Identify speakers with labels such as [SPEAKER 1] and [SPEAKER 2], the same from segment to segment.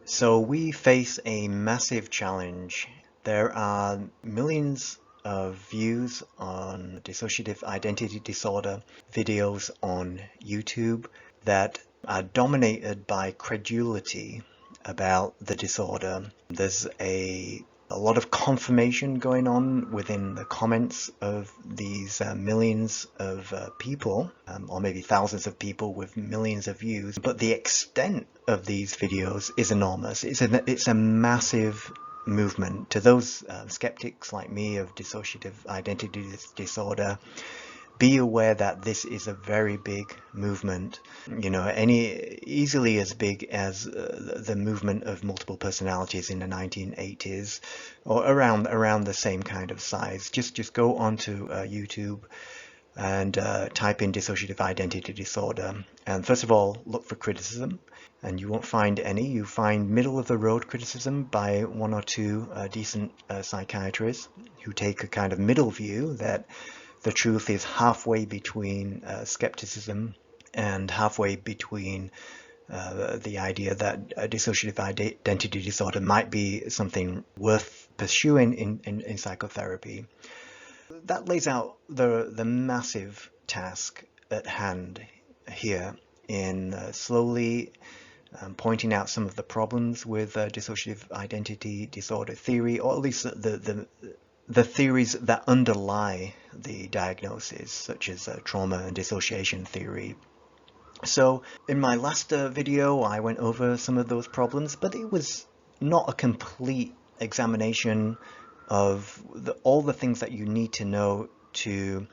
[SPEAKER 1] So we face a massive challenge. There are millions of views on dissociative identity disorder videos on YouTube that are dominated by credulity about the disorder. There's a lot of confirmation going on within the comments of these millions of people, or maybe thousands of people with millions of views, but the extent of these videos is enormous. It's a massive movement. To those skeptics like me of dissociative identity disorder, be aware that this is a very big movement, easily as big as the movement of multiple personalities in the 1980s, or around the same kind of size. Just go onto YouTube and type in dissociative identity disorder, and first of all look for criticism, and you won't find any. You find middle of the road criticism by one or two decent psychiatrists who take a kind of middle view that the truth is halfway between skepticism and halfway between the idea that dissociative identity disorder might be something worth pursuing in psychotherapy. That lays out the massive task at hand here in slowly pointing out some of the problems with dissociative identity disorder theory, or at least the theories that underlie the diagnosis, such as trauma and dissociation theory. So in my last video, I went over some of those problems, but it was not a complete examination of all the things that you need to know to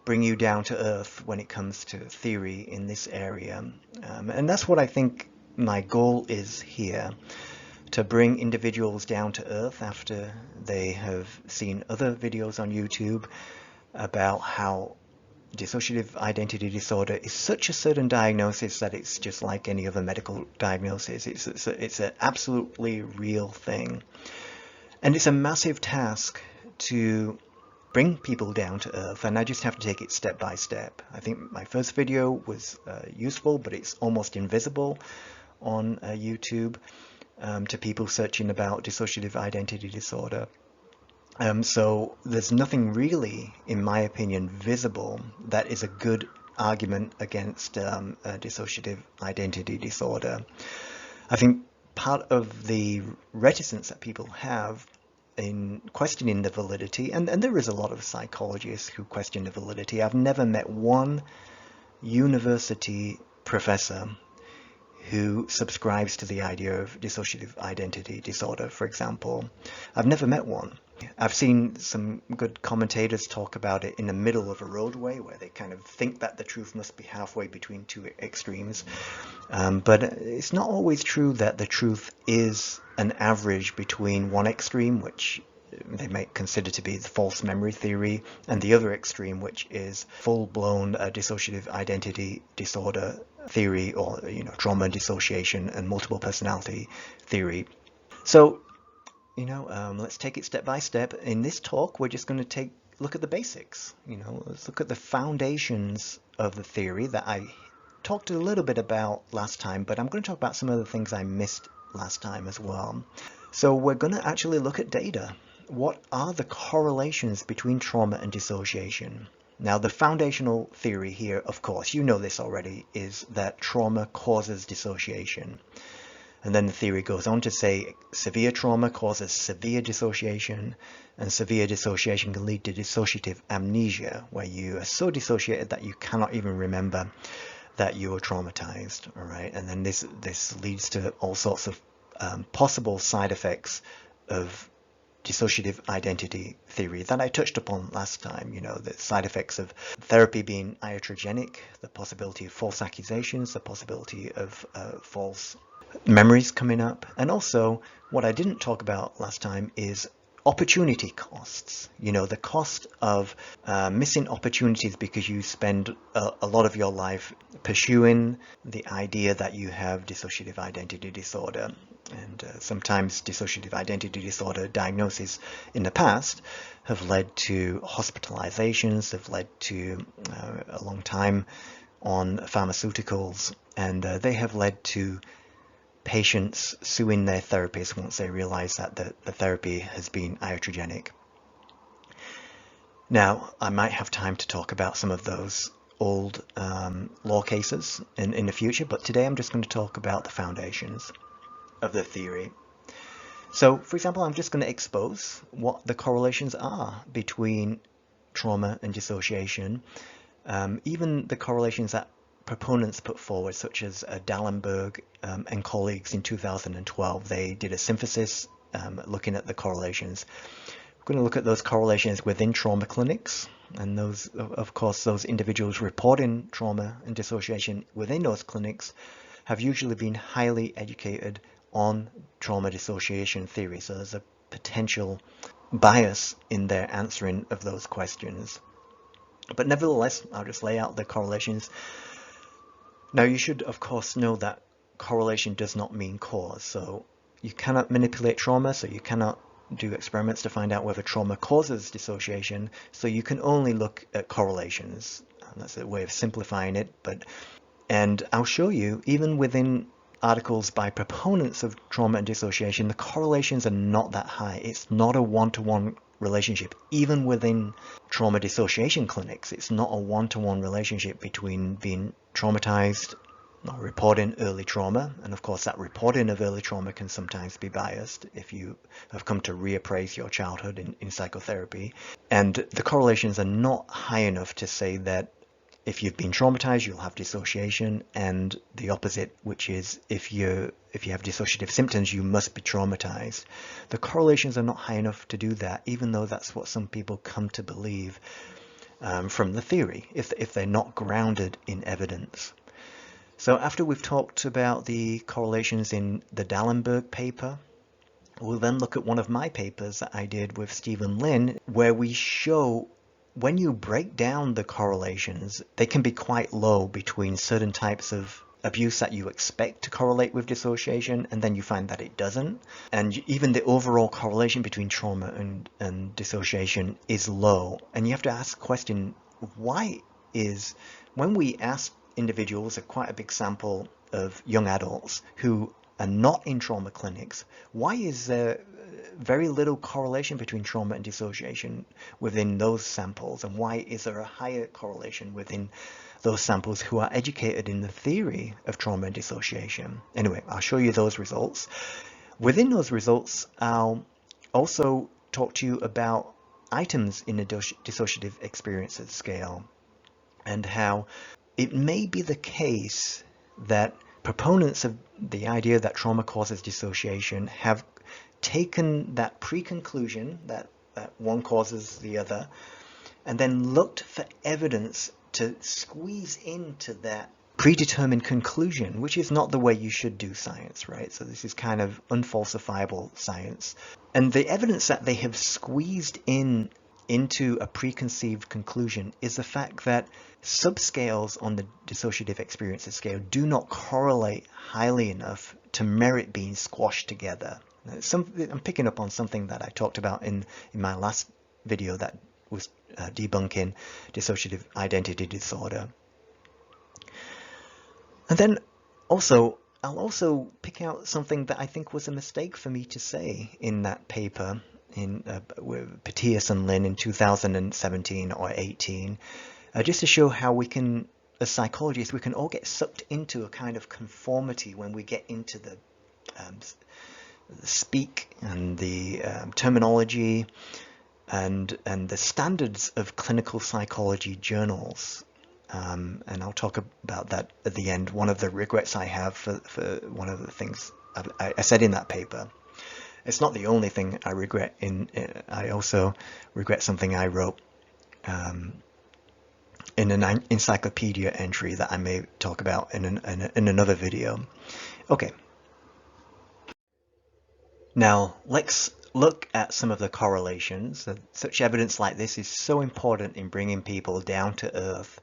[SPEAKER 1] bring you down to earth when it comes to theory in this area. And that's what I think my goal is here, to bring individuals down to earth after they have seen other videos on YouTube about how dissociative identity disorder is such a certain diagnosis that it's just like any other medical diagnosis. It's an absolutely real thing. And it's a massive task to bring people down to earth, and I just have to take it step by step. I think my first video was useful, but it's almost invisible on YouTube to people searching about dissociative identity disorder. So there's nothing really, in my opinion, visible that is a good argument against dissociative identity disorder. I think part of the reticence that people have in questioning the validity, and there is a lot of psychologists who question the validity. I've never met one university professor who subscribes to the idea of dissociative identity disorder, for example. I've never met one. I've seen some good commentators talk about it in the middle of a roadway, where they kind of think that the truth must be halfway between two extremes. But it's not always true that the truth is an average between one extreme, which they might consider to be the false memory theory, and the other extreme, which is full-blown dissociative identity disorder theory, or trauma, dissociation, and multiple personality theory. So let's take it step by step. In this talk, we're just going to look at the basics. Let's look at the foundations of the theory that I talked a little bit about last time, but I'm going to talk about some of the things I missed last time as well. So we're going to actually look at data. What are the correlations between trauma and dissociation? Now, the foundational theory here, of course, you know this already, is that trauma causes dissociation. And then the theory goes on to say severe trauma causes severe dissociation, and severe dissociation can lead to dissociative amnesia, where you are so dissociated that you cannot even remember that you were traumatized. All right, and then this leads to all sorts of possible side effects of dissociative identity theory that I touched upon last time. The side effects of therapy being iatrogenic, the possibility of false accusations, the possibility of false memories coming up, and also what I didn't talk about last time is opportunity costs. The cost of missing opportunities because you spend a lot of your life pursuing the idea that you have dissociative identity disorder. And sometimes dissociative identity disorder diagnoses in the past have led to hospitalizations, have led to a long time on pharmaceuticals, and they have led to patients suing their therapist once they realize that the therapy has been iatrogenic. Now, I might have time to talk about some of those old law cases in the future, but today I'm just going to talk about the foundations of the theory. So, for example, I'm just going to expose what the correlations are between trauma and dissociation, even the correlations that proponents put forward, such as Dalenberg and colleagues in 2012. They did a synthesis looking at the correlations. We're going to look at those correlations within trauma clinics, and those, of course, those individuals reporting trauma and dissociation within those clinics have usually been highly educated on trauma dissociation theory, so there's a potential bias in their answering of those questions. But nevertheless, I'll just lay out the correlations. Now, you should, of course, know that correlation does not mean cause, so you cannot manipulate trauma, so you cannot do experiments to find out whether trauma causes dissociation, so you can only look at correlations. That's a way of simplifying it, and I'll show you, even within articles by proponents of trauma and dissociation, the correlations are not that high. It's not a one-to-one relationship. Even within trauma dissociation clinics, it's not a one-to-one relationship between being traumatized or reporting early trauma, and of course that reporting of early trauma can sometimes be biased if you have come to reappraise your childhood in psychotherapy, and the correlations are not high enough to say that if you've been traumatized, you'll have dissociation, and the opposite, which is if you have dissociative symptoms, you must be traumatized. The correlations are not high enough to do that, even though that's what some people come to believe from the theory, if they're not grounded in evidence. So after we've talked about the correlations in the Dalenberg paper, we'll then look at one of my papers that I did with Stephen Lynn, where we show when you break down the correlations, they can be quite low between certain types of abuse that you expect to correlate with dissociation, and then you find that it doesn't. And even the overall correlation between trauma and dissociation is low. And you have to ask the question, why is, when we ask individuals, quite a big sample of young adults who are not in trauma clinics, why is there very little correlation between trauma and dissociation within those samples, and why is there a higher correlation within those samples who are educated in the theory of trauma and dissociation? Anyway, I'll show you those results. Within those results, I'll also talk to you about items in the dissociative experiences scale, and how it may be the case that proponents of the idea that trauma causes dissociation have taken that pre-conclusion that one causes the other, and then looked for evidence to squeeze into that predetermined conclusion, which is not the way you should do science, right? So this is kind of unfalsifiable science. And the evidence that they have squeezed into a preconceived conclusion is the fact that subscales on the dissociative experiences scale do not correlate highly enough to merit being squashed together. I'm picking up on something that I talked about in my last video that was debunking dissociative identity disorder. And then I'll also pick out something that I think was a mistake for me to say in that paper with Patihis and Lynn in 2017 or 18, just to show how we can, as psychologists, we can all get sucked into a kind of conformity when we get into the speak and the terminology and the standards of clinical psychology journals. And I'll talk about that at the end. One of the regrets I have for one of the things I said in that paper. It's not the only thing I regret. I also regret something I wrote in an encyclopedia entry that I may talk about in another video. Okay. Now let's look at some of the correlations. Such evidence like this is so important in bringing people down to earth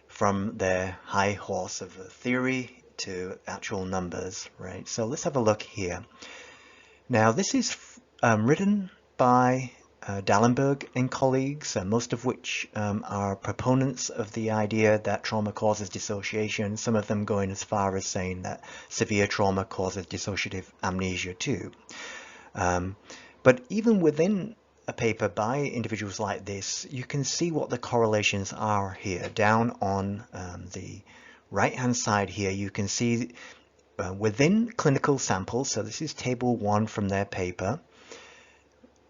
[SPEAKER 1] from their high horse of theory to actual numbers, right? So let's have a look here. Now this is written by Dalenberg and colleagues, most of which are proponents of the idea that trauma causes dissociation, some of them going as far as saying that severe trauma causes dissociative amnesia too. But even within a paper by individuals like this, you can see what the correlations are here. Down on the right-hand side here, you can see within clinical samples, so this is table 1 from their paper,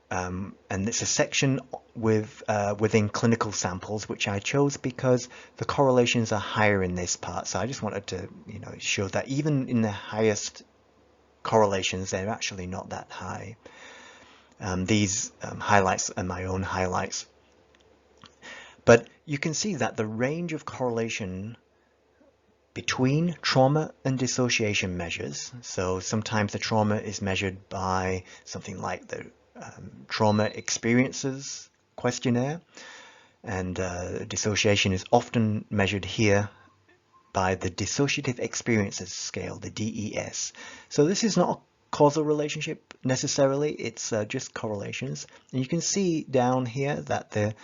[SPEAKER 1] and it's a section within clinical samples, which I chose because the correlations are higher in this part. So I just wanted to, show that even in the highest correlations, they're actually not that high. These highlights are my own highlights. But you can see that the range of correlation between trauma and dissociation measures, so sometimes the trauma is measured by something like the trauma experiences questionnaire, and dissociation is often measured here by the dissociative experiences scale, the DES. So this is not a causal relationship necessarily, it's just correlations. And you can see down here that the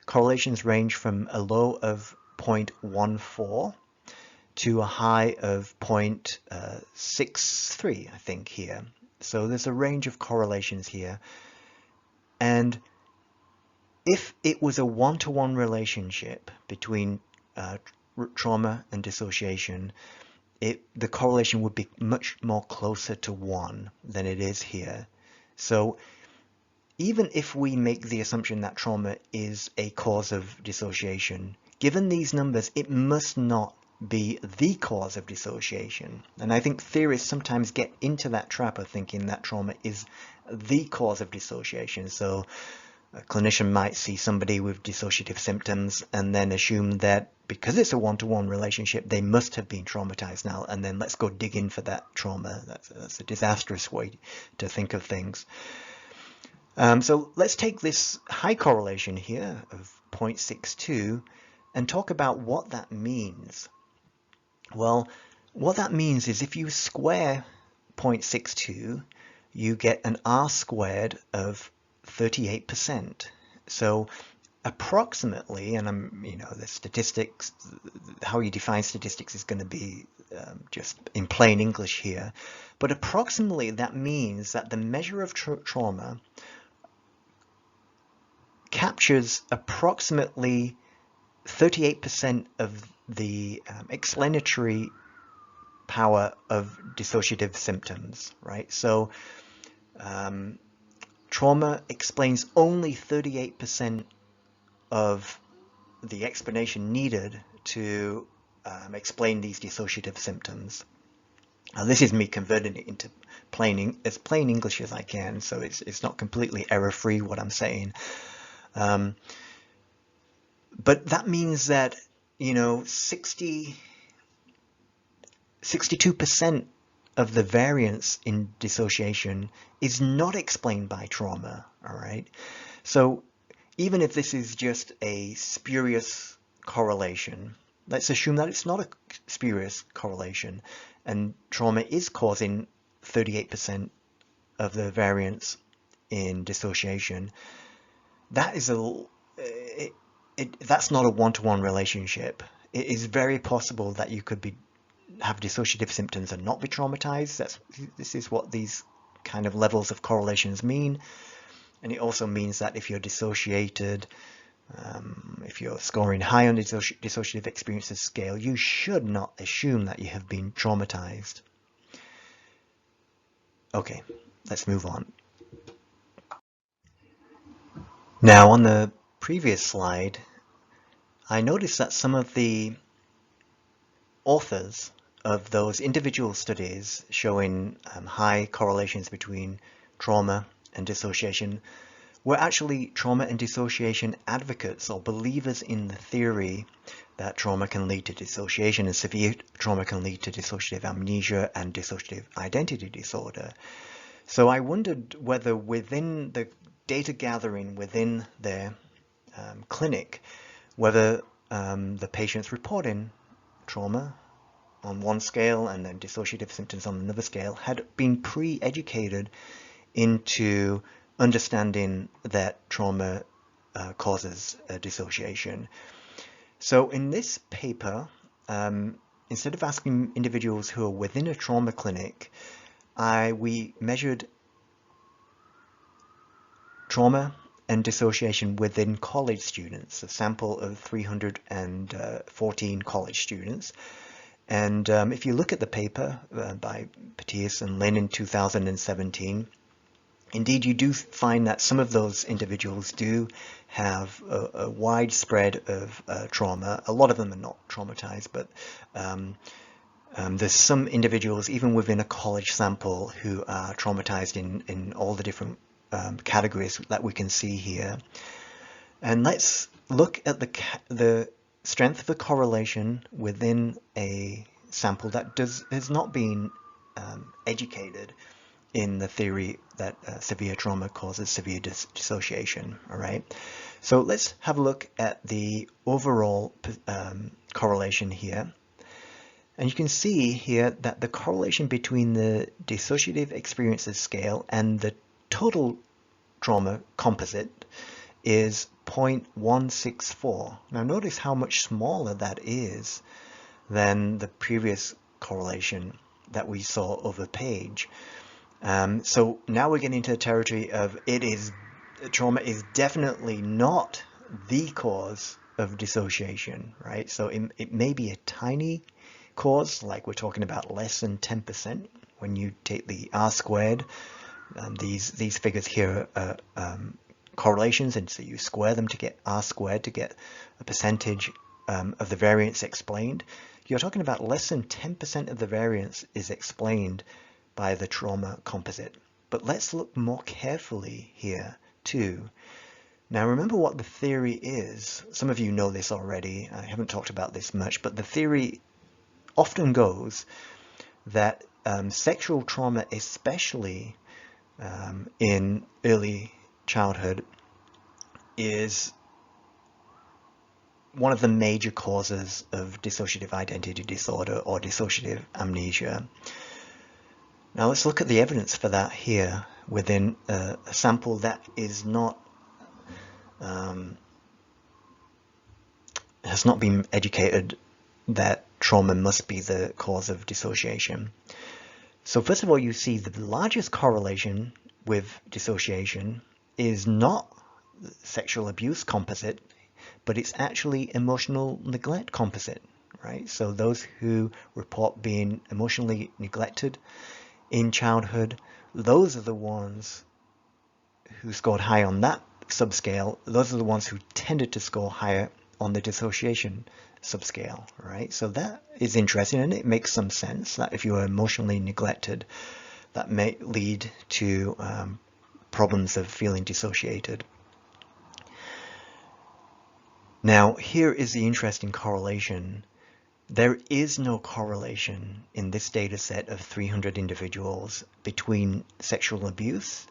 [SPEAKER 1] correlations range from a low of 0.14 to a high of 0.63, I think, here. So there's a range of correlations here. And if it was a one-to-one relationship between trauma and dissociation, the correlation would be much more closer to 1 than it is here. So even if we make the assumption that trauma is a cause of dissociation, given these numbers, it must not be the cause of dissociation. And I think theorists sometimes get into that trap of thinking that trauma is the cause of dissociation. So a clinician might see somebody with dissociative symptoms and then assume that because it's a one-to-one relationship, they must have been traumatized now, and then let's go dig in for that trauma. That's a disastrous way to think of things. So let's take this high correlation here of 0.62 and talk about what that means. Well, what that means is if you square 0.62, you get an R squared of 38%. So approximately, and the statistics, how you define statistics is going to be just in plain English here, but approximately that means that the measure of trauma captures approximately 38% of the explanatory power of dissociative symptoms, right? So trauma explains only 38% of the explanation needed to explain these dissociative symptoms. Now, this is me converting it into as plain English as I can, so it's not completely error-free what I'm saying. But that means that 62% of the variance in dissociation is not explained by trauma, all right? So even if this is just a spurious correlation, let's assume that it's not a spurious correlation and trauma is causing 38% of the variance in dissociation. That is that's not a one-to-one relationship. It is very possible that you could have dissociative symptoms and not be traumatized. This is what these kind of levels of correlations mean. And it also means that if you're dissociated, if you're scoring high on the dissociative experiences scale, you should not assume that you have been traumatized. Okay, let's move on. Now, on the previous slide, I noticed that some of the authors of those individual studies showing high correlations between trauma and dissociation were actually trauma and dissociation advocates or believers in the theory that trauma can lead to dissociation and severe trauma can lead to dissociative amnesia and dissociative identity disorder. So I wondered whether within the data gathering within their clinic, whether the patients reporting trauma on one scale and then dissociative symptoms on another scale had been pre-educated into understanding that trauma causes dissociation. So in this paper, instead of asking individuals who are within a trauma clinic, we measured trauma and dissociation within college students, a sample of 314 college students. And if you look at the paper by Patihis and Lynn in 2017, indeed you do find that some of those individuals do have a wide spread of trauma. A lot of them are not traumatized, but there's some individuals, even within a college sample, who are traumatized in all the different categories that we can see here. And let's look at the strength of the correlation within a sample that has not been educated in the theory that severe trauma causes severe dissociation. All right, so let's have a look at the overall correlation here. And you can see here that the correlation between the dissociative experiences scale and the total trauma composite is 0.164. Now notice how much smaller that is than the previous correlation that we saw over page. So now we're getting into the territory of trauma is definitely not the cause of dissociation, right? So it may be a tiny cause, like we're talking about less than 10% when you take the R squared. These figures here are correlations, and so you square them to get R squared to get a percentage of the variance explained. You're talking about less than 10% of the variance is explained by the trauma composite. But let's look more carefully here too. Now remember what the theory is. Some of you know this already. I haven't talked about this much, but the theory often goes that sexual trauma, especially in early childhood, is one of the major causes of dissociative identity disorder or dissociative amnesia. Now let's look at the evidence for that here within a sample that is not has not been educated that trauma must be the cause of dissociation. So first of all, you see the largest correlation with dissociation is not sexual abuse composite, but it's actually emotional neglect composite, right? So those who report being emotionally neglected in childhood, those are the ones who scored high on that subscale. Those are the ones who tended to score higher on the dissociation subscale, right? So that is interesting, and it makes some sense that if you are emotionally neglected, that may lead to problems of feeling dissociated. Now, here is the interesting correlation. There is no correlation in this data set of 300 individuals between sexual abuse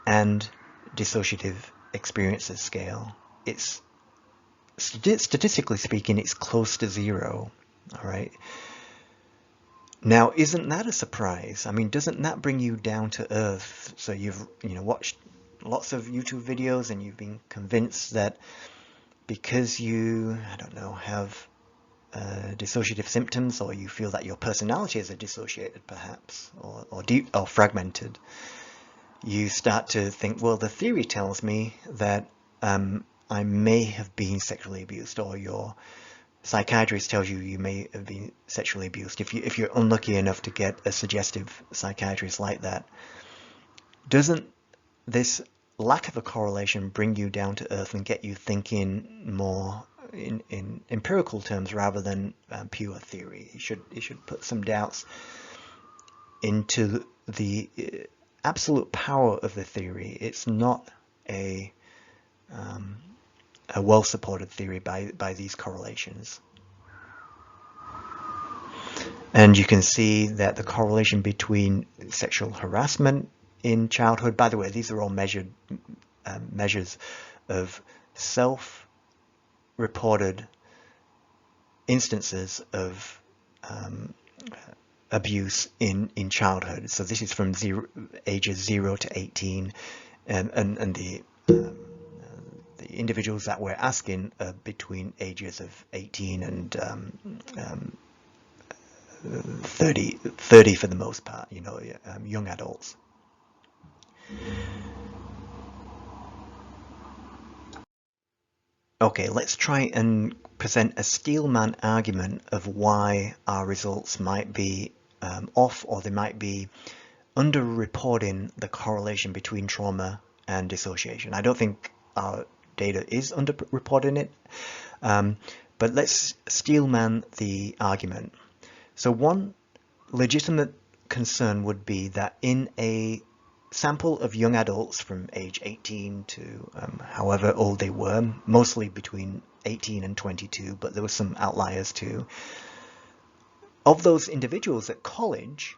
[SPEAKER 1] and dissociative experiences scale. It's statistically speaking, it's close to zero. All right. Now, isn't that a surprise? I mean, doesn't that bring you down to earth? So you've watched lots of YouTube videos and you've been convinced that because you, I don't know, have dissociative symptoms, or you feel that your personality is dissociated perhaps, or fragmented, you start to think, well, the theory tells me that I may have been sexually abused, or your psychiatrist tells you you may have been sexually abused, if you're unlucky enough to get a suggestive psychiatrist like that. Doesn't this lack of a correlation bring you down to earth and get you thinking more in empirical terms rather than pure theory? It should put some doubts into the absolute power of the theory. It's not a well-supported theory by these correlations. And you can see that the correlation between sexual harassment in childhood, by the way, these are all measures of self-reported instances of abuse in childhood. So this is from ages 0 to 18, and the individuals that we're asking are between ages of 18 and 30 for the most part, young adults. Okay, let's try and present a Steelman argument of why our results might be off, or they might be underreporting the correlation between trauma and dissociation. I don't think our data is underreporting it, but let's Steelman the argument. So one legitimate concern would be that in a sample of young adults from age 18 to however old they were, mostly between 18 and 22, but there were some outliers too, of those individuals at college,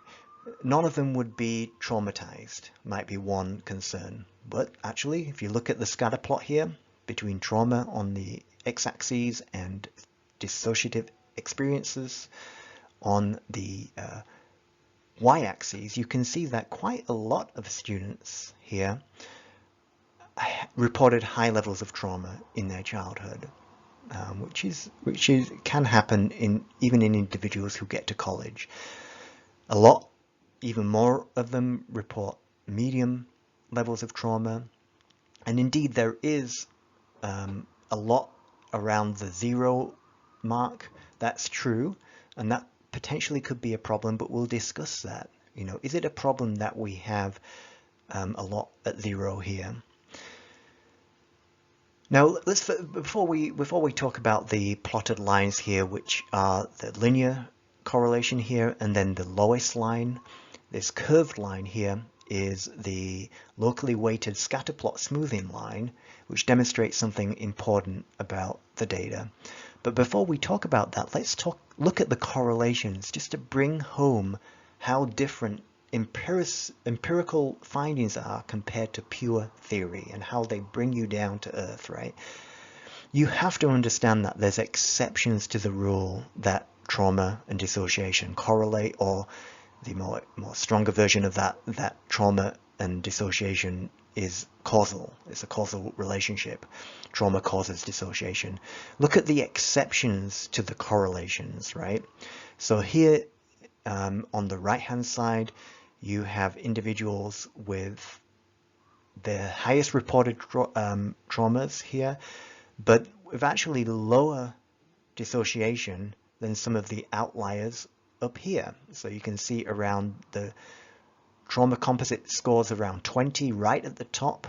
[SPEAKER 1] none of them would be traumatized, might be one concern. But actually, if you look at the scatter plot here, between trauma on the x-axis and dissociative experiences on the y-axis, you can see that quite a lot of students here reported high levels of trauma in their childhood, which can happen even in individuals who get to college. A lot, even more of them report medium levels of trauma, and indeed there is a lot around the 0 mark. That's true, and that potentially could be a problem, but we'll discuss that. Is it a problem that we have a lot at 0 here? Now, before we talk about the plotted lines here, which are the linear correlation here, and then the lowest line, this curved line here is the locally weighted scatter plot smoothing line, which demonstrates something important about the data. But before we talk about that, let's look at the correlations just to bring home how different empirical findings are compared to pure theory, and how they bring you down to earth, right? You have to understand that there's exceptions to the rule that trauma and dissociation correlate, or the more stronger version of that trauma and dissociation is causal. It's a causal relationship. Trauma causes dissociation. Look at the exceptions to the correlations, right? So here on the right hand side, you have individuals with the highest reported traumas here, but with actually lower dissociation than some of the outliers up here. So you can see around the trauma composite scores around 20 right at the top.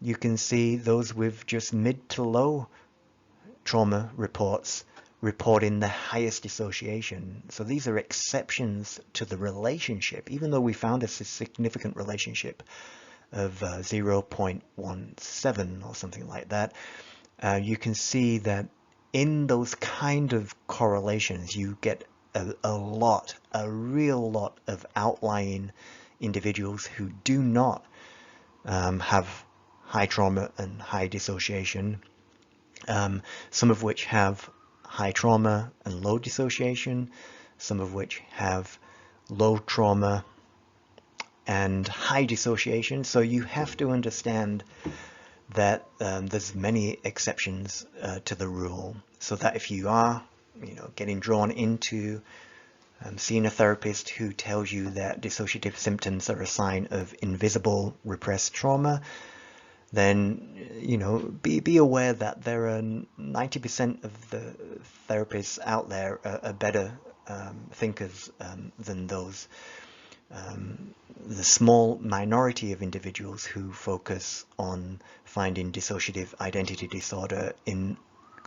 [SPEAKER 1] You can see those with just mid to low trauma reports reporting the highest dissociation. So these are exceptions to the relationship, even though we found a significant relationship of 0.17 or something like that. You can see that in those kind of correlations, you get a real lot of outlying individuals who do not have high trauma and high dissociation, some of which have high trauma and low dissociation, some of which have low trauma and high dissociation. So you have to understand that there's many exceptions to the rule, so that if you are getting drawn into seeing a therapist who tells you that dissociative symptoms are a sign of invisible repressed trauma, then be aware that there are 90% of the therapists out there are better thinkers than those. The small minority of individuals who focus on finding dissociative identity disorder in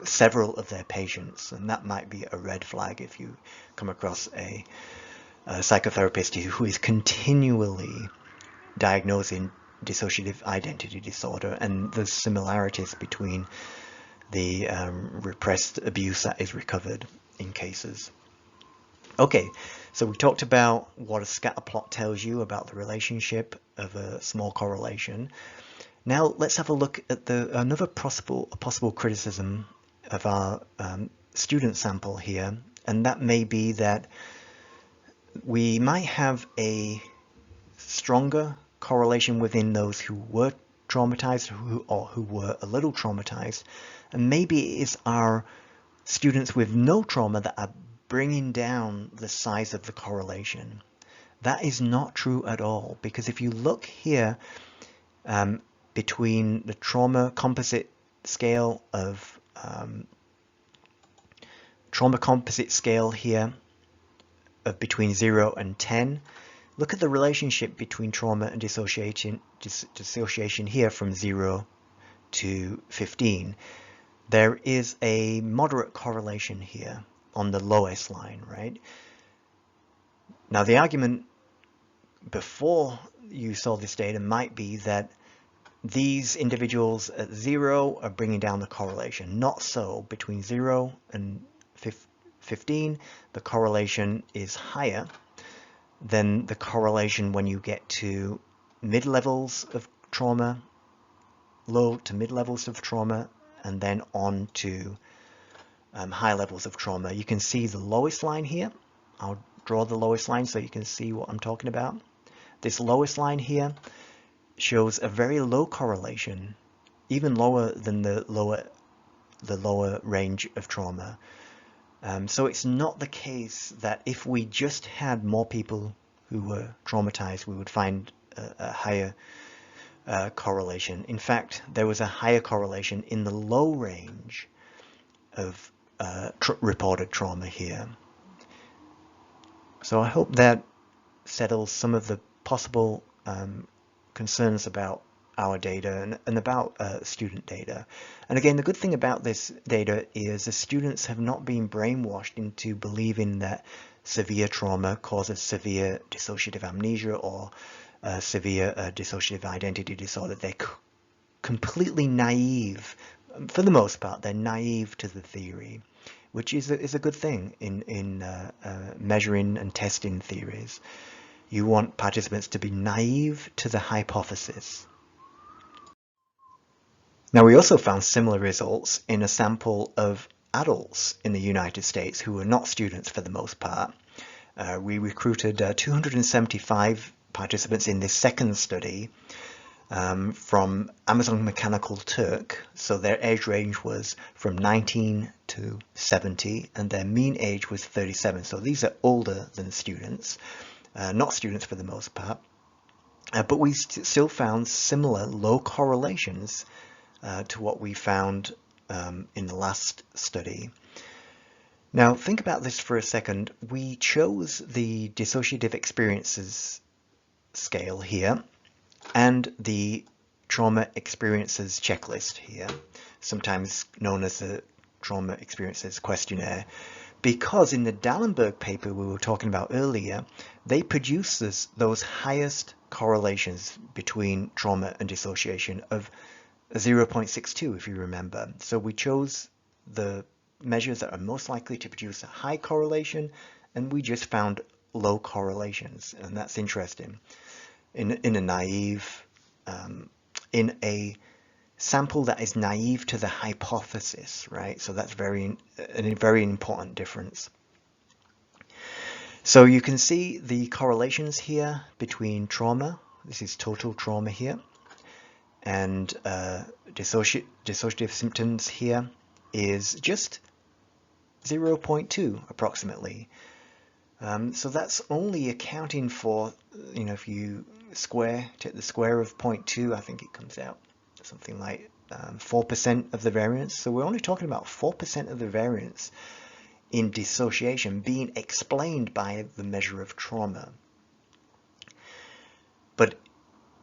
[SPEAKER 1] several of their patients, and that might be a red flag if you come across a psychotherapist who is continually diagnosing dissociative identity disorder, and the similarities between the repressed abuse that is recovered in cases. Okay, so we talked about what a scatter plot tells you about the relationship of a small correlation. Now let's have a look at another possible criticism of our student sample here, and that may be that we might have a stronger correlation within those who were traumatized or who were a little traumatized, and maybe it is our students with no trauma that are bringing down the size of the correlation. That is not true at all, because if you look here between the trauma composite scale of here of between 0 and 10, look at the relationship between trauma and dissociation here from 0 to 15. There is a moderate correlation here on the lowest line, right? Now, the argument before you saw this data might be that these individuals at 0 are bringing down the correlation. Not so. Between 0 and 15, the correlation is higher than the correlation when you get to mid-levels of trauma, low to mid-levels of trauma, and then on to high levels of trauma. You can see the lowest line here. I'll draw the lowest line so you can see what I'm talking about. This lowest line here shows a very low correlation, even lower than the lower range of trauma. So it's not the case that if we just had more people who were traumatized, we would find a higher correlation. In fact, there was a higher correlation in the low range of reported trauma here. So I hope that settles some of the possible concerns about our data and about student data. And again, the good thing about this data is the students have not been brainwashed into believing that severe trauma causes severe dissociative amnesia or severe dissociative identity disorder. They're completely naive. For the most part, they're naive to the theory, which is a good thing in measuring and testing theories. You want participants to be naive to the hypothesis. Now, we also found similar results in a sample of adults in the United States who were not students for the most part. We recruited 275 participants in this second study from Amazon Mechanical Turk. So their age range was from 19 to 70, and their mean age was 37. So these are older than students, not students for the most part. But we still found similar low correlations to what we found in the last study. Now, think about this for a second. We chose the dissociative experiences scale here and the trauma experiences checklist here, sometimes known as the trauma experiences questionnaire, because in the Dalenberg paper we were talking about earlier, they produce those highest correlations between trauma and dissociation of 0.62, if you remember. So we chose the measures that are most likely to produce a high correlation, and we just found low correlations, and that's interesting. In a sample that is naive to the hypothesis, right? So that's a very important difference. So you can see the correlations here between trauma. This is total trauma here, and dissociative symptoms here is just 0.2 approximately. So that's only accounting for, if you take the square of 0.2, I think it comes out something like 4% of the variance. So we're only talking about 4% of the variance in dissociation being explained by the measure of trauma. But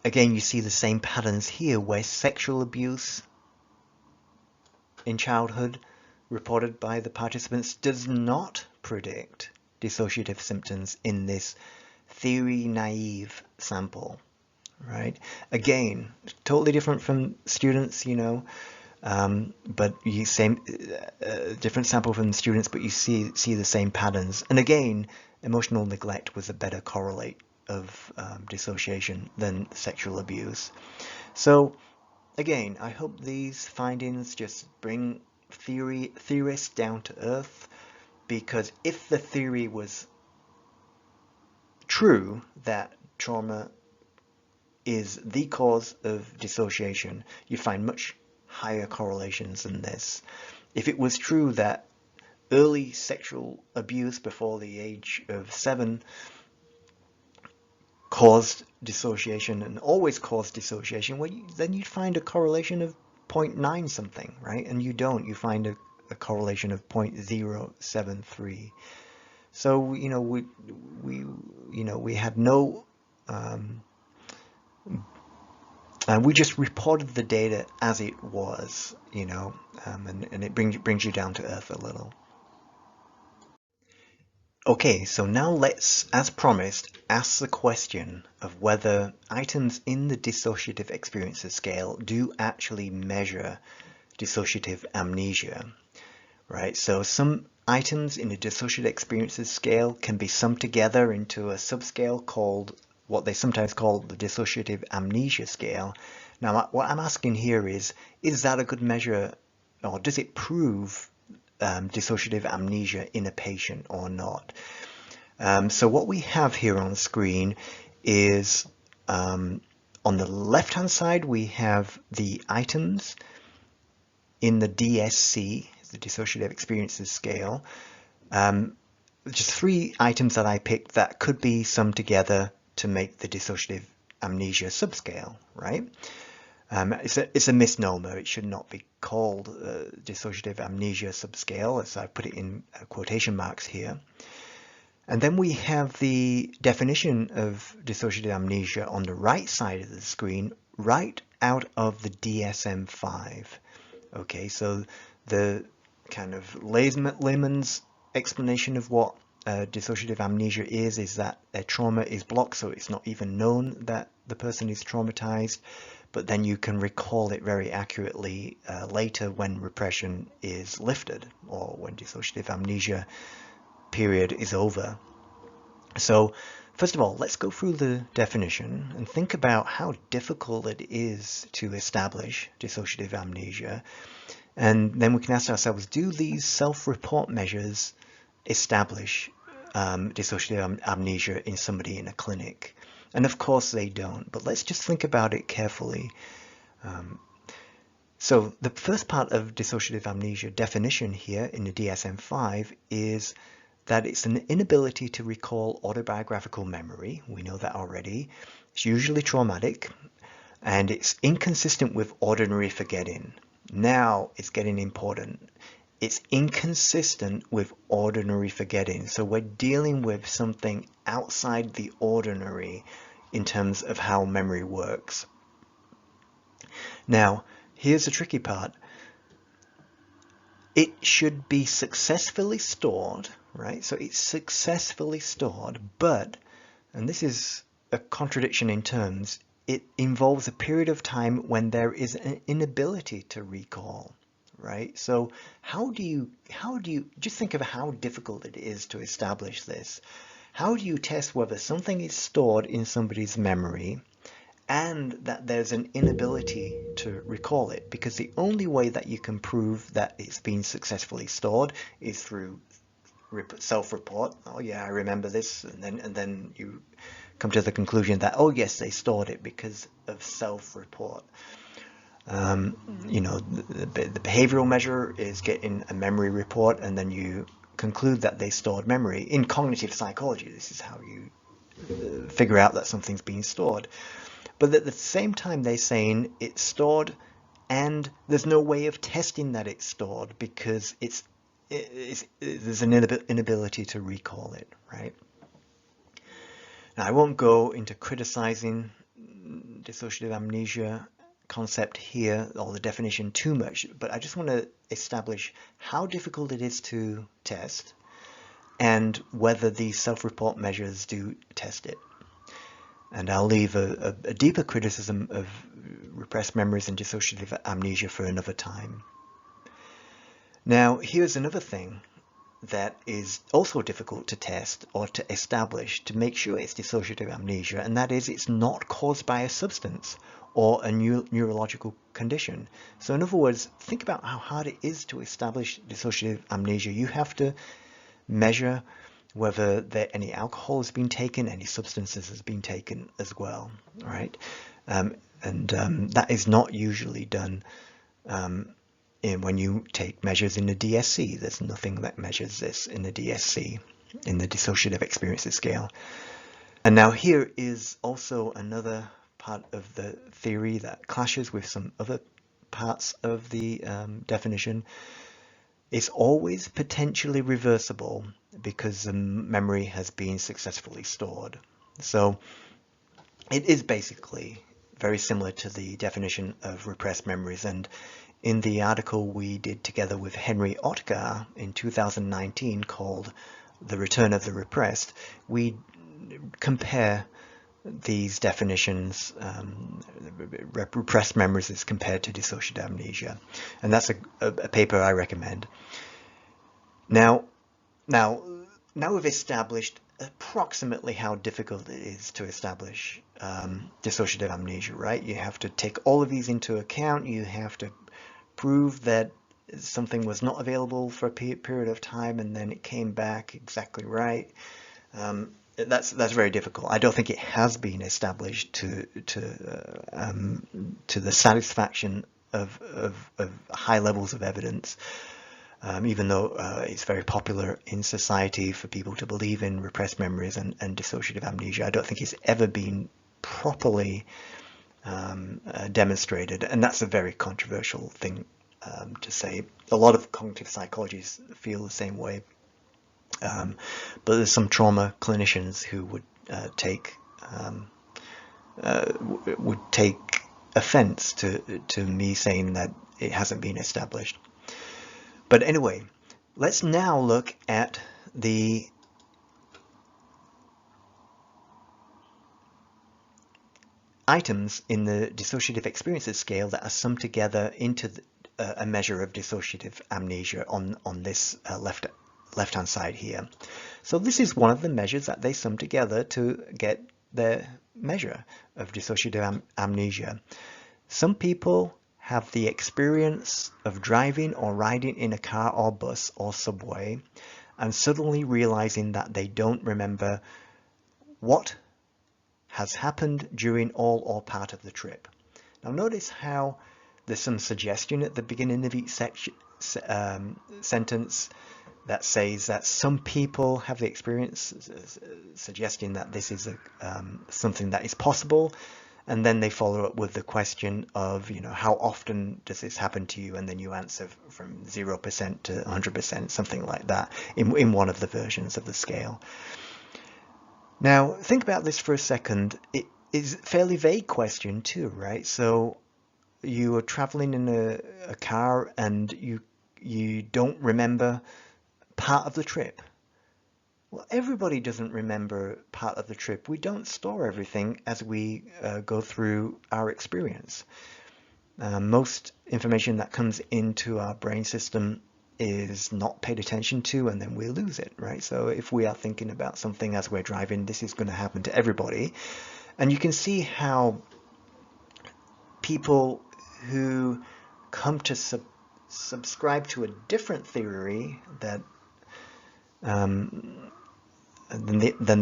[SPEAKER 1] again, you see the same patterns here where sexual abuse in childhood reported by the participants does not predict dissociative symptoms in this theory-naive sample, right? Again, totally different from students, but different sample from students, but you see the same patterns. And again, emotional neglect was a better correlate of dissociation than sexual abuse. So again, I hope these findings just bring theorists down to earth, because if the theory was true that trauma is the cause of dissociation, you find much higher correlations than this. If it was true that early sexual abuse before the age of 7 caused dissociation and always caused dissociation, well, then you'd find a correlation of 0.9 something, right? And you don't. You find a correlation of 0.073. So we had no and we just reported the data as it was, and it brings you down to earth a little. Okay, so now let's, as promised, ask the question of whether items in the dissociative experiences scale do actually measure dissociative amnesia, right? So some items in the dissociative experiences scale can be summed together into a subscale called what they sometimes call the dissociative amnesia scale. Now, what I'm asking here is that a good measure, or does it prove dissociative amnesia in a patient or not? So what we have here on the screen is on the left-hand side we have the items in the DSC, the dissociative experiences scale. Just 3 items that I picked that could be summed together to make the dissociative amnesia subscale, right? It's a misnomer. It should not be called dissociative amnesia subscale, as I put it in quotation marks here. And then we have the definition of dissociative amnesia on the right side of the screen, right out of the DSM-5. Okay, so the kind of layman's explanation of what dissociative amnesia is that a trauma is blocked, so it's not even known that the person is traumatized, but then you can recall it very accurately later when repression is lifted or when dissociative amnesia period is over. So first of all, let's go through the definition and think about how difficult it is to establish dissociative amnesia. And then we can ask ourselves, do these self-report measures establish dissociative amnesia in somebody in a clinic? And of course they don't, but let's just think about it carefully. So the first part of dissociative amnesia definition here in the DSM-5 is that it's an inability to recall autobiographical memory. We know that already. It's usually traumatic, and it's inconsistent with ordinary forgetting. Now it's getting important. It's inconsistent with ordinary forgetting. So we're dealing with something outside the ordinary in terms of how memory works. Now, here's the tricky part. It should be successfully stored, right? So it's successfully stored, but, and this is a contradiction in terms, it involves a period of time when there is an inability to recall, right? So how do you just think of how difficult it is to establish this? How do you test whether something is stored in somebody's memory and that there's an inability to recall it? Because the only way that you can prove that it's been successfully stored is through self-report. Oh yeah, I remember this, and then you come to the conclusion that, oh yes, they stored it because of self-report. The behavioral measure is getting a memory report, and then you conclude that they stored memory. In cognitive psychology, this is how you figure out that something's being stored. But at the same time, they're saying it's stored, and there's no way of testing that it's stored because there's an inability to recall it, right? Now, I won't go into criticizing dissociative amnesia concept here or the definition too much, but I just want to establish how difficult it is to test and whether these self-report measures do test it. And I'll leave a deeper criticism of repressed memories and dissociative amnesia for another time. Now, here's another thing that is also difficult to test or to establish to make sure it's dissociative amnesia, and that is it's not caused by a substance or a neurological condition. So in other words, think about how hard it is to establish dissociative amnesia. You have to measure whether any alcohol has been taken, any substances has been taken as well, right? That is not usually done when you take measures in the DSC. There's nothing that measures this in the DSC, in the Dissociative Experiences Scale. And now here is also another part of the theory that clashes with some other parts of the definition. It's always potentially reversible because the memory has been successfully stored. So it is basically very similar to the definition of repressed memories. And in the article we did together with Henry Otgar in 2019 called The Return of the Repressed, we compare these definitions, repressed memories as compared to dissociative amnesia. And that's a paper I recommend. Now we've established approximately how difficult it is to establish dissociative amnesia, right? You have to take all of these into account. You have to prove that something was not available for a period of time and then it came back exactly right. That's very difficult. I don't think it has been established to the satisfaction of high levels of evidence. Even though it's very popular in society for people to believe in repressed memories and dissociative amnesia, I don't think it's ever been properly demonstrated, and that's a very controversial thing to say. A lot of cognitive psychologists feel the same way, but there's some trauma clinicians who would take offense to me saying that it hasn't been established. But anyway, let's now look at the items in the Dissociative Experiences Scale that are summed together into a measure of dissociative amnesia on this left-hand side here. So this is one of the measures that they sum together to get their measure of dissociative amnesia. Some people have the experience of driving or riding in a car or bus or subway and suddenly realizing that they don't remember what has happened during all or part of the trip. Now notice how there's some suggestion at the beginning of each sentence that says that some people have the experience, suggesting that this is something that is possible. And then they follow up with the question of, how often does this happen to you? And then you answer from 0% to 100%, something like that, in one of the versions of the scale. Now, think about this for a second. It is a fairly vague question too, right? So you are traveling in a car and you don't remember part of the trip. Well, everybody doesn't remember part of the trip. We don't store everything as we go through our experience. Most information that comes into our brain system is not paid attention to, and then we lose it, right? So if we are thinking about something as we're driving, this is going to happen to everybody. And you can see how people who come to subscribe to a different theory that than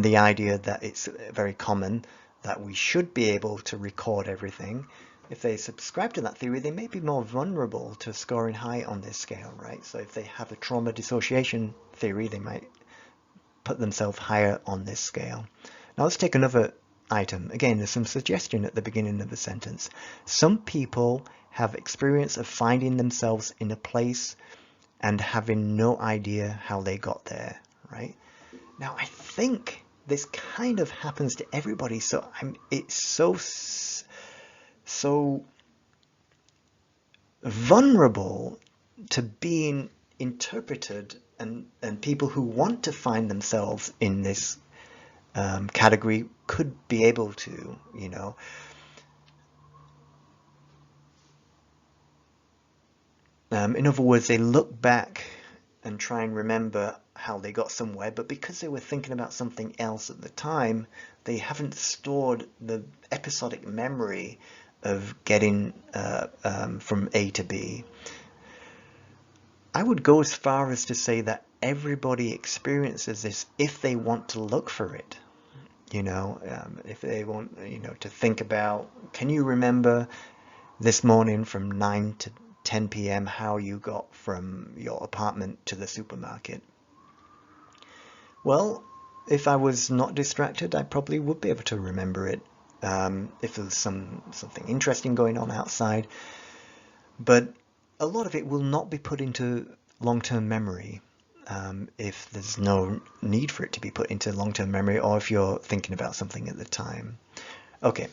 [SPEAKER 1] the idea that it's very common that we should be able to record everything. If they subscribe to that theory, they may be more vulnerable to scoring high on this scale, right? So if they have a trauma dissociation theory, they might put themselves higher on this scale. Now let's take another item. Again, there's some suggestion at the beginning of the sentence. Some people have experience of finding themselves in a place and having no idea how they got there, right? Now, I think this kind of happens to everybody, so it's so vulnerable to being interpreted, and people who want to find themselves in this category could be able to, in other words, they look back and try and remember how they got somewhere, but because they were thinking about something else at the time, they haven't stored the episodic memory of getting from A to B. I would go as far as to say that everybody experiences this if they want to look for it. If they want, to think about, can you remember this morning from 9 to 10 p.m. how you got from your apartment to the supermarket? Well, if I was not distracted, I probably would be able to remember it, if there was something interesting going on outside. But a lot of it will not be put into long-term memory, if there's no need for it to be put into long-term memory, or if you're thinking about something at the time. Okay.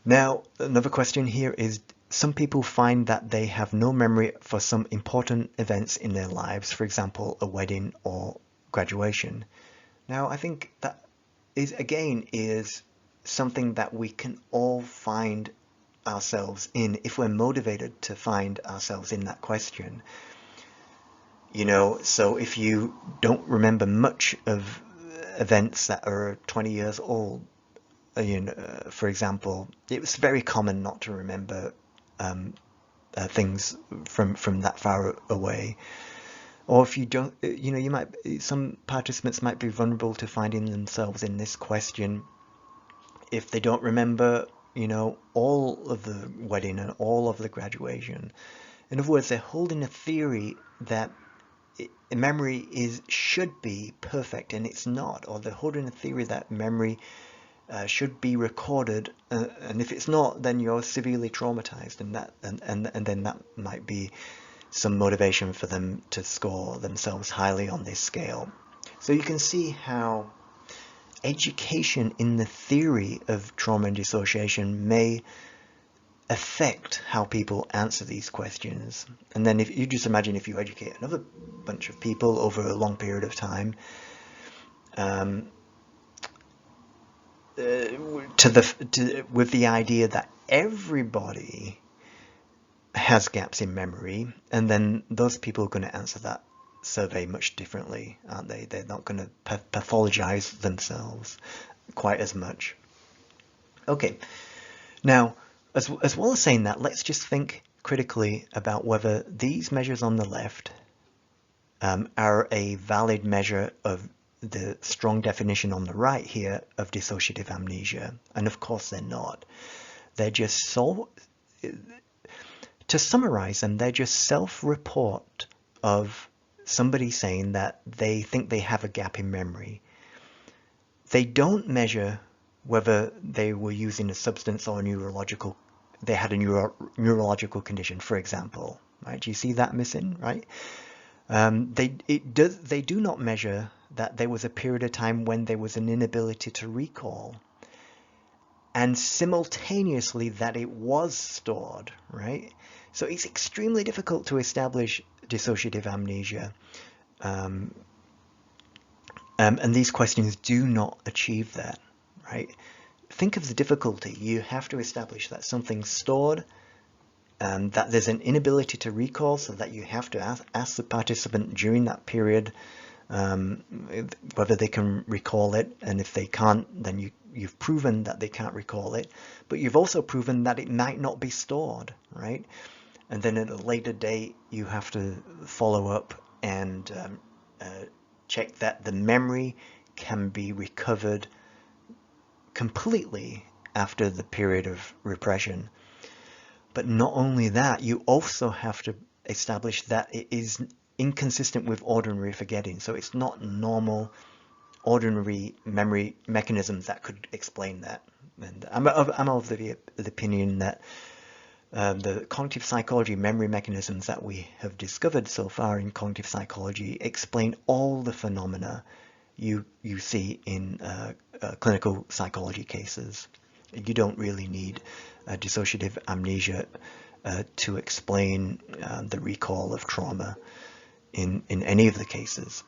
[SPEAKER 1] Now, another question here is, some people find that they have no memory for some important events in their lives, for example, a wedding or graduation. Now, I think that is something that we can all find ourselves in if we're motivated to find ourselves in that question. So if you don't remember much of events that are 20 years old, for example, it was very common not to remember things from that far away. Or if you don't, some participants might be vulnerable to finding themselves in this question if they don't remember, all of the wedding and all of the graduation. In other words, they're holding a theory that memory should be perfect, and it's not. Or they're holding a theory that memory should be recorded, and if it's not, then you're severely traumatized, and then that might be some motivation for them to score themselves highly on this scale. So you can see how education in the theory of trauma and dissociation may affect how people answer these questions. And then if you just imagine if you educate another bunch of people over a long period of time, with the idea that everybody has gaps in memory, and then those people are going to answer that survey much differently, aren't they? They're not going to pathologize themselves quite as much. Okay, now as well as saying that, let's just think critically about whether these measures on the left are a valid measure of the strong definition on the right here of dissociative amnesia. And of course they're not. They're just to summarize them, they're just self-report of somebody saying that they think they have a gap in memory. They don't measure whether they were using a substance or they had a neurological condition, for example. Right? Do you see that missing? Right? They do not measure that there was a period of time when there was an inability to recall, and simultaneously that it was stored, right? So it's extremely difficult to establish dissociative amnesia, and these questions do not achieve that, right? Think of the difficulty. You have to establish that something's stored, that there's an inability to recall, so that you have to ask the participant during that period whether they can recall it, and if they can't, then you've proven that they can't recall it, but you've also proven that it might not be stored, right? And then at a later date you have to follow up and check that the memory can be recovered completely after the period of repression. But not only that, you also have to establish that it is inconsistent with ordinary forgetting. So it's not normal, ordinary memory mechanisms that could explain that. And I'm of the opinion that the cognitive psychology memory mechanisms that we have discovered so far in cognitive psychology explain all the phenomena you see in clinical psychology cases. You don't really need dissociative amnesia to explain the recall of trauma in any of the cases.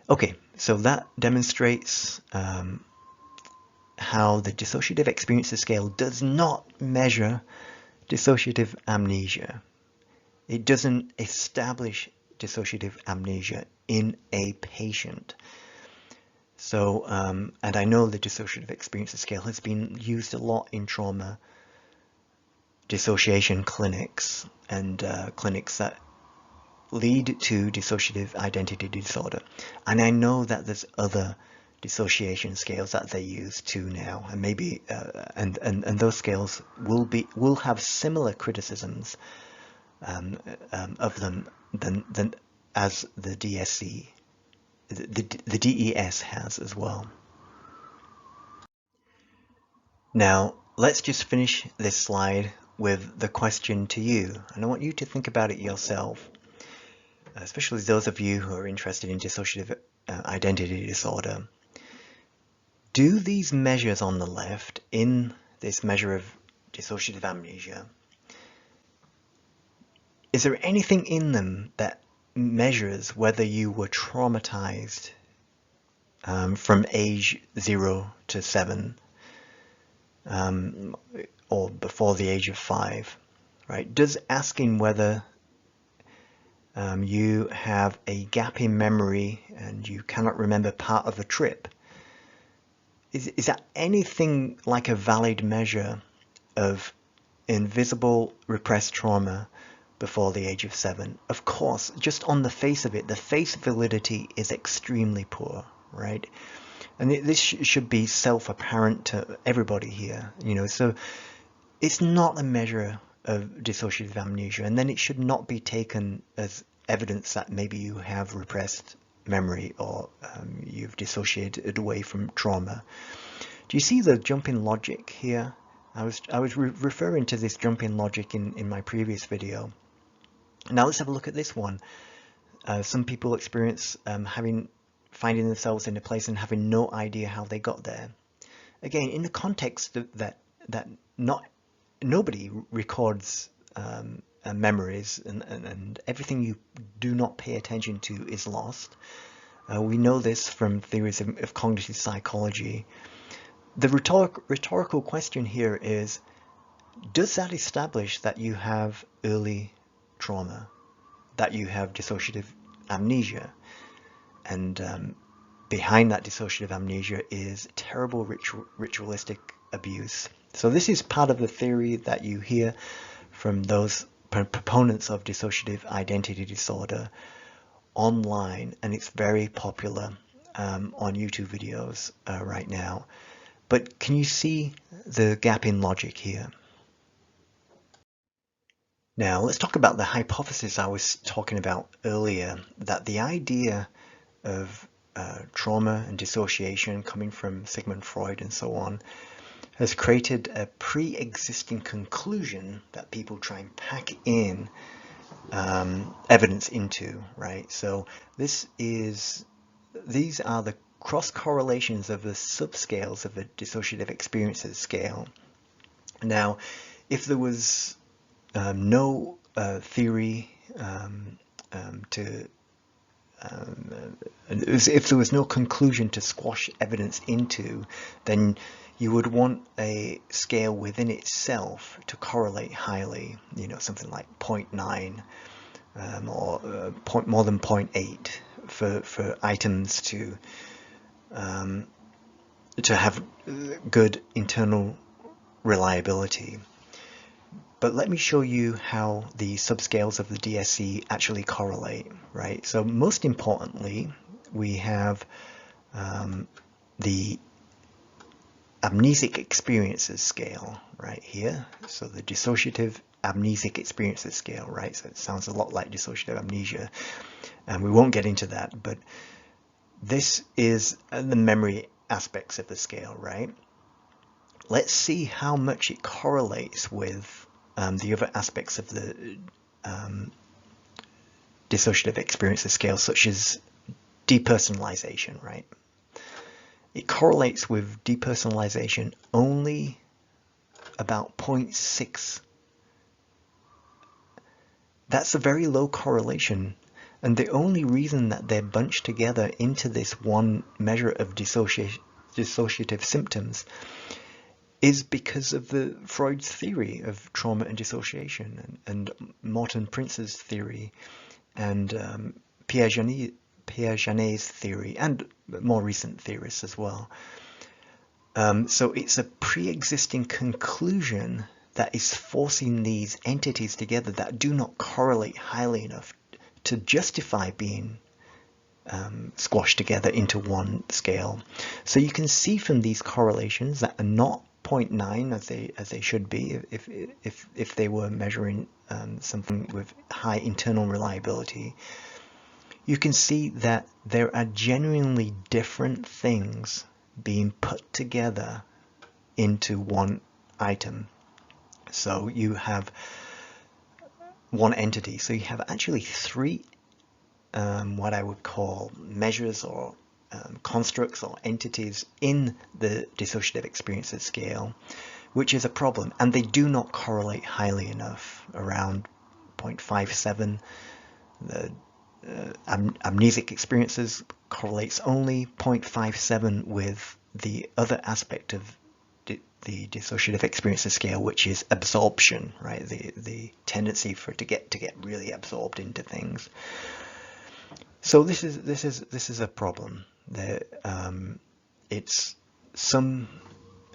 [SPEAKER 1] Okay, so that demonstrates how the dissociative experiences scale does not measure dissociative amnesia. It doesn't establish dissociative amnesia in a patient. So, and I know the dissociative experiences scale has been used a lot in trauma dissociation clinics, and clinics that lead to dissociative identity disorder. And I know that there's other dissociation scales that they use too now, and maybe and those scales will have similar criticisms of them than as the DSC, the DES has as well. Now let's just finish this slide with the question to you, and I want you to think about it yourself, especially those of you who are interested in dissociative identity disorder. Do these measures on the left, in this measure of dissociative amnesia, is there anything in them that measures whether you were traumatized from age 0 to 7 or before the age of 5, right? Does asking whether you have a gap in memory and you cannot remember part of a trip, is that anything like a valid measure of invisible repressed trauma before the age of 7? Of course, just on the face of it, the face validity is extremely poor, right? And this should be self-apparent to everybody here, you know, so it's not a measure of dissociative amnesia, and then it should not be taken as evidence that maybe you have repressed memory or you've dissociated away from trauma. Do you see the jump-in logic here? I was referring to this jump-in logic in my previous video. Now let's have a look at this one. Some people experience finding themselves in a place and having no idea how they got there. Again, in the context of that nobody records memories, and everything you do not pay attention to is lost. We know this from theories of cognitive psychology. The rhetorical question here is, does that establish that you have early trauma, that you have dissociative amnesia? And behind that dissociative amnesia is terrible ritualistic abuse. So this is part of the theory that you hear from those proponents of dissociative identity disorder online, and it's very popular on YouTube videos right now. But can you see the gap in logic here? Now let's talk about the hypothesis I was talking about earlier, that the idea of trauma and dissociation coming from Sigmund Freud and so on has created a pre-existing conclusion that people try and pack in evidence into, right? So these are the cross correlations of the subscales of the dissociative experiences scale. Now, if there was no theory if there was no conclusion to squash evidence into, then you would want a scale within itself to correlate highly, you know, something like 0.9 or more than 0.8 for items to have good internal reliability. But let me show you how the subscales of the DSC actually correlate, right? So most importantly, we have the amnesic experiences scale right here. So the dissociative amnesic experiences scale, right? So it sounds a lot like dissociative amnesia, and we won't get into that, but this is the memory aspects of the scale, right? Let's see how much it correlates with the other aspects of the dissociative experiences scale, such as depersonalization, right? It correlates with depersonalization only about 0.6. That's a very low correlation, and the only reason that they're bunched together into this one measure of dissociative symptoms is because of the Freud's theory of trauma and dissociation, and Morton Prince's theory, and Pierre Janet's theory, and more recent theorists as well. So it's a pre-existing conclusion that is forcing these entities together that do not correlate highly enough to justify being squashed together into one scale. So you can see from these correlations that are not 0.9 as they should be if they were measuring something with high internal reliability. You can see that there are genuinely different things being put together into one item. So you have one entity. So you have actually three what I would call measures or constructs or entities in the dissociative experiences scale, which is a problem, and they do not correlate highly enough, around 0.57. The amnesic experiences correlates only 0.57 with the other aspect of the dissociative experiences scale, which is absorption, right? The tendency for it to get really absorbed into things. So this is a problem. It's some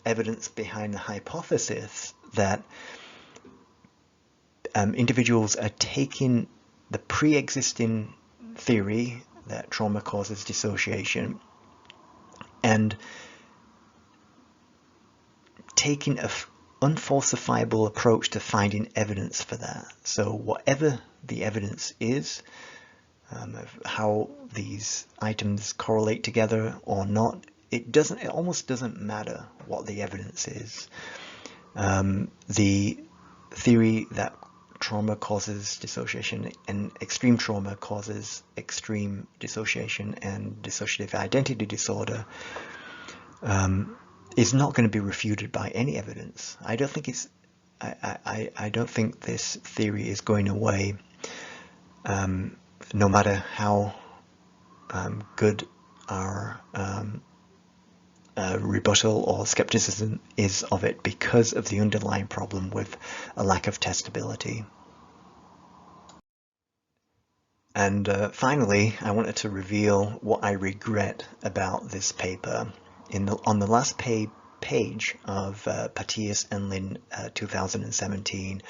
[SPEAKER 1] evidence behind the hypothesis that individuals are taking the pre-existing theory that trauma causes dissociation and taking an unfalsifiable approach to finding evidence for that. So whatever the evidence is, of how these items correlate together or not, it almost doesn't matter what the evidence is. The theory that trauma causes dissociation and extreme trauma causes extreme dissociation and dissociative identity disorder is not going to be refuted by any evidence. I don't think I don't think this theory is going away, no matter how good our rebuttal or skepticism is of it, because of the underlying problem with a lack of testability. And finally, I wanted to reveal what I regret about this paper. On the last page of Patihis and Lynn 2017,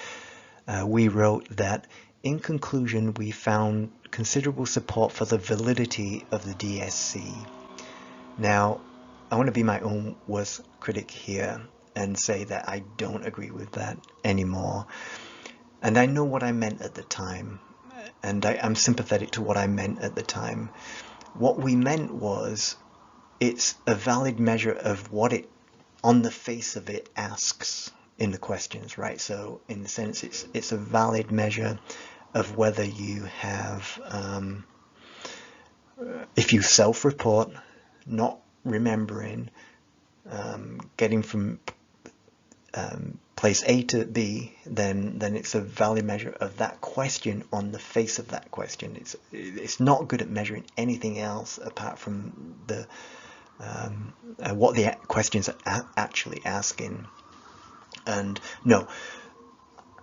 [SPEAKER 1] we wrote that, in conclusion, we found considerable support for the validity of the DSC. Now, I want to be my own worst critic here and say that I don't agree with that anymore. And I know what I meant at the time, and I'm sympathetic to what I meant at the time. What we meant was, it's a valid measure of what it, on the face of it, asks in the questions, right? So in the sense, it's a valid measure of whether you have, if you self-report, not remembering, getting from place A to B, then it's a valid measure of that question on the face of that question. It's not good at measuring anything else apart from the what the questions are actually asking. And no,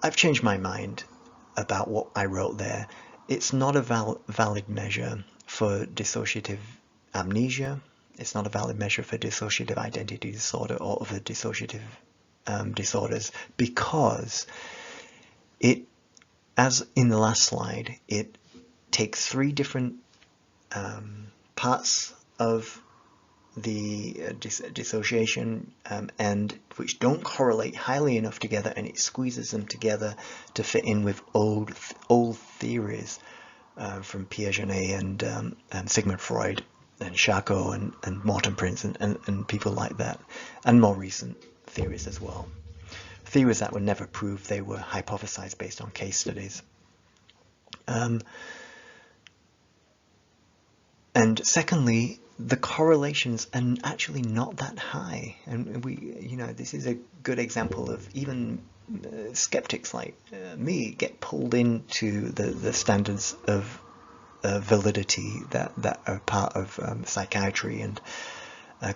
[SPEAKER 1] I've changed my mind about what I wrote there. It's not a valid measure for dissociative amnesia. It's not a valid measure for dissociative identity disorder or other dissociative disorders, because it, as in the last slide, it takes three different parts of the dissociation and which don't correlate highly enough together, and it squeezes them together to fit in with old theories from Pierre Janet and Sigmund Freud and Charcot and Morton Prince and people like that, and more recent theories as well. Theories that were never proved, they were hypothesized based on case studies. And secondly, the correlations are actually not that high, and this is a good example of even skeptics like me get pulled into the standards of validity that are part of psychiatry and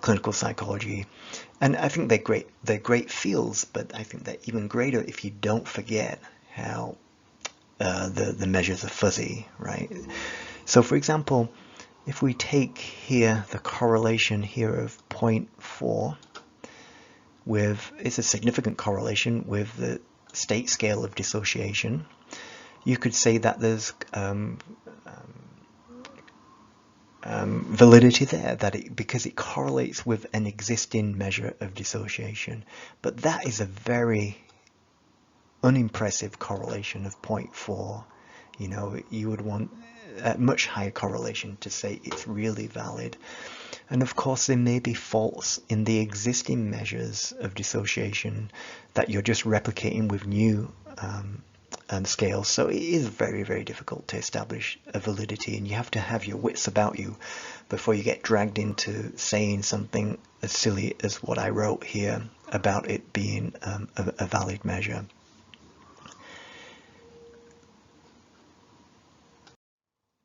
[SPEAKER 1] clinical psychology, and I think they're great fields, but I think they're even greater if you don't forget how the measures are fuzzy, right? So for example, if we take here the correlation here of 0.4 with, it's a significant correlation with the state scale of dissociation, you could say that there's validity there, because it correlates with an existing measure of dissociation. But that is a very unimpressive correlation of 0.4. You know, you would want a much higher correlation to say it's really valid. And of course, there may be faults in the existing measures of dissociation that you're just replicating with new scales. So it is very, very difficult to establish a validity, and you have to have your wits about you before you get dragged into saying something as silly as what I wrote here about it being a valid measure.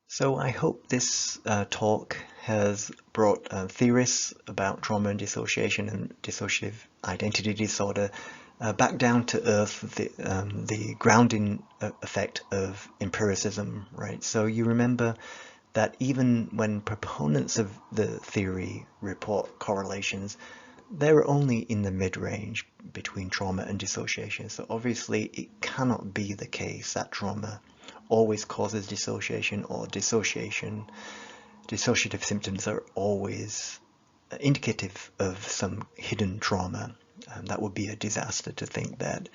[SPEAKER 1] So I hope this talk has brought theorists about trauma and dissociation and dissociative identity disorder back down to earth, the grounding effect of empiricism, right? So you remember that even when proponents of the theory report correlations, they're only in the mid-range between trauma and dissociation. So obviously it cannot be the case that trauma always causes dissociation, or dissociative symptoms are always indicative of some hidden trauma. That would be a disaster to think that.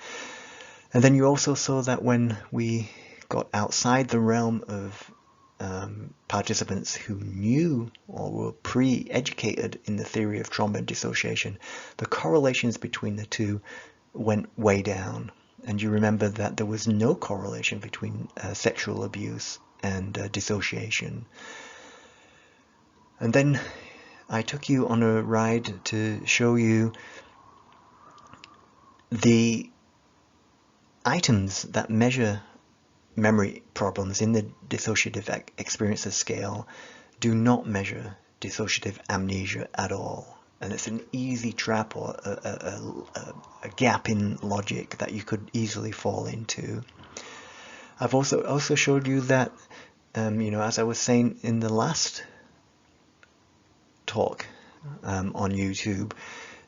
[SPEAKER 1] And then you also saw that when we got outside the realm of participants who knew or were pre-educated in the theory of trauma and dissociation, the correlations between the two went way down. And you remember that there was no correlation between sexual abuse and dissociation. And then I took you on a ride to show you the items that measure memory problems in the dissociative experiences scale do not measure dissociative amnesia at all. And it's an easy trap, or a gap in logic that you could easily fall into. I've also showed you that, you know, as I was saying in the last talk on YouTube,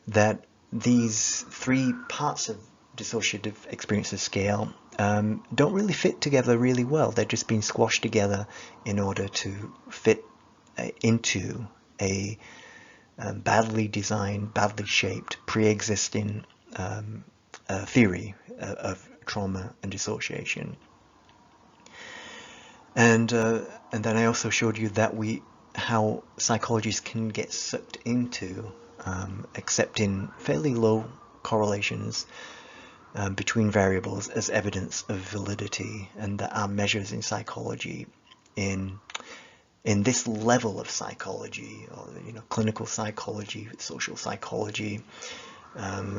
[SPEAKER 1] that these three parts of dissociative experiences scale don't really fit together really well. They're just being squashed together in order to fit into a badly designed, badly shaped, pre-existing theory of trauma and dissociation. And then I also showed you that how psychologists can get sucked into accepting fairly low correlations between variables as evidence of validity, and that our measures in psychology in this level of psychology, or, you know, clinical psychology, social psychology,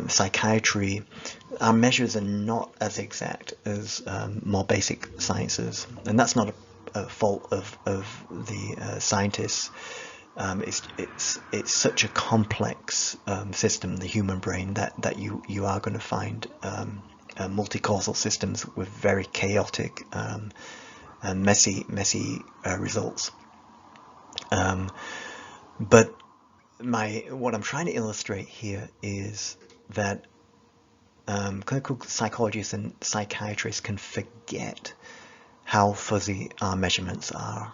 [SPEAKER 1] psychiatry, our measures are not as exact as more basic sciences. And that's not a fault of the scientists. It's such a complex system, the human brain, that you are going to find multi-causal systems with very chaotic and messy results. But what I'm trying to illustrate here is that clinical psychologists and psychiatrists can forget how fuzzy our measurements are.